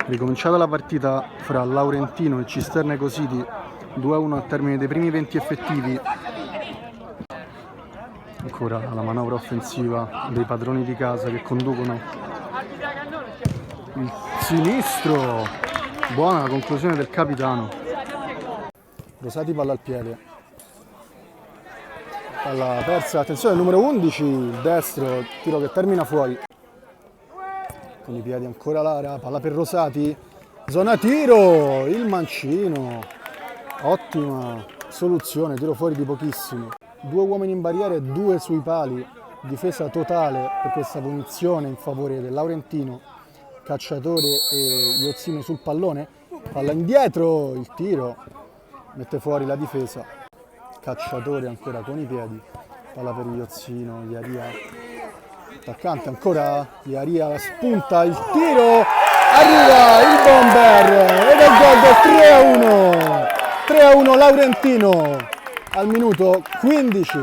Ricominciata la partita fra Laurentino e Cisterna Eco City, 2-1 al termine dei primi 20 effettivi. Ancora la manovra offensiva dei padroni di casa che conducono il sinistro. Buona la conclusione del capitano. Rosati palla al piede. Palla persa, attenzione il numero 11, il destro, tiro che termina fuori. Con i piedi ancora Lara, palla per Rosati, zona tiro, il mancino, ottima soluzione, tiro fuori di pochissimo. 2 uomini in barriere, 2 sui pali, difesa totale per questa punizione in favore del Laurentino. Cacciatore e Iozzino sul pallone, palla indietro, il tiro, mette fuori la difesa. Cacciatore ancora con i piedi, palla per Iozzino, Iaria. Attaccante ancora, Iaria la spunta, il tiro, arriva il bomber ed è il gol del 3-1 Laurentino al minuto 15.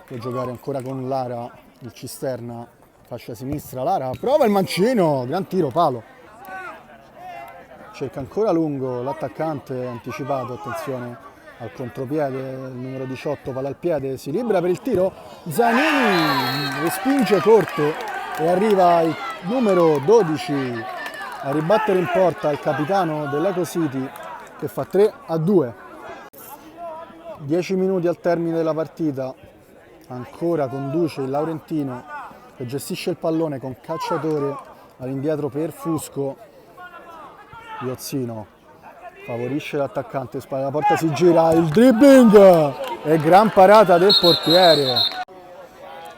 Può giocare ancora con Lara, il Cisterna, fascia sinistra, Lara prova il mancino, gran tiro, palo. Cerca ancora lungo l'attaccante, anticipato, attenzione al contropiede, il numero 18 palla al piede, si libera per il tiro, Zanini respinge corto e arriva il numero 12 a ribattere in porta il capitano dell'Eco City che fa 3-2. 10 minuti al termine della partita, ancora conduce il Laurentino che gestisce il pallone con Cacciatore all'indietro per Fusco. Iozzino favorisce l'attaccante, spalla la porta, si gira, il dribbling e gran parata del portiere.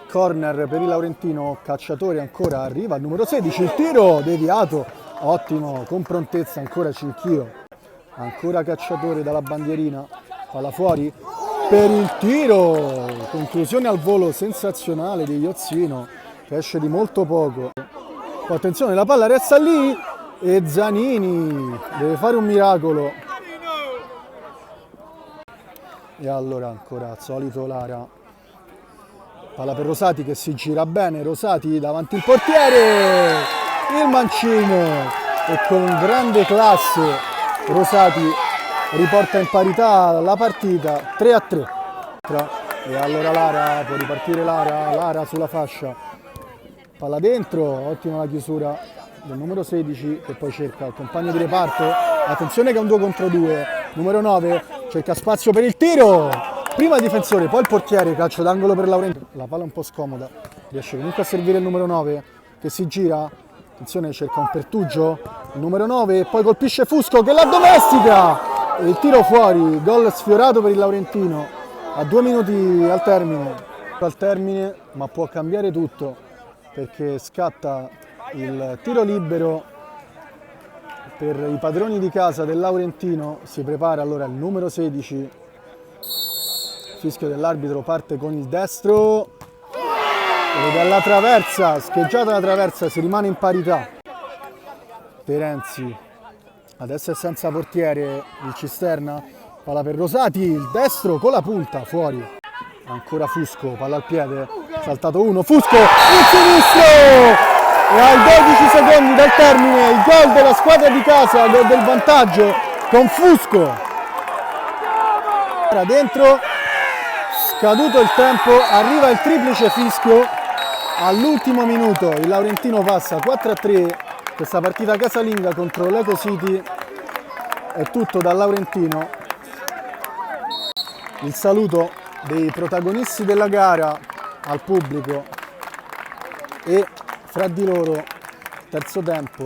Corner per il Laurentino, Cacciatore ancora, arriva al numero 16, il tiro deviato, ottimo, con prontezza ancora Cinchio. Ancora Cacciatore dalla bandierina, palla fuori per il tiro, conclusione al volo sensazionale di Iozzino che esce di molto poco. Attenzione, la palla resta lì e Zanini deve fare un miracolo. E allora ancora al solito Lara, palla per Rosati che si gira bene, Rosati davanti il portiere, il mancino e con grande classe Rosati riporta in parità la partita 3-3. E allora Lara, può ripartire Lara sulla fascia, palla dentro, ottima la chiusura del numero 16 che poi cerca il compagno di reparto, attenzione che è un 2 contro 2, numero 9 cerca spazio per il tiro, prima il difensore, poi il portiere, calcio d'angolo per Laurentino, la palla un po' scomoda, riesce comunque a servire il numero 9 che si gira, attenzione cerca un Pertugio, il numero 9 e poi colpisce Fusco che la domestica e il tiro fuori, gol sfiorato per il Laurentino a 2 minuti al termine, ma può cambiare tutto perché scatta il tiro libero per i padroni di casa del Laurentino. Si prepara allora il numero 16, fischio dell'arbitro, parte con il destro e dalla traversa, scheggiata la traversa, si rimane in parità. Terenzi adesso è senza portiere il Cisterna, palla per Rosati, il destro con la punta, fuori. Ancora Fusco, palla al piede, saltato uno, Fusco, il sinistro! E ai 12 secondi dal termine il gol della squadra di casa, gol del vantaggio con Fusco. Era dentro, scaduto il tempo, arriva il triplice fischio all'ultimo minuto, il Laurentino passa 4-3, questa partita casalinga contro l'Eco City è tutto dal Laurentino. Il saluto dei protagonisti della gara al pubblico e fra di loro terzo tempo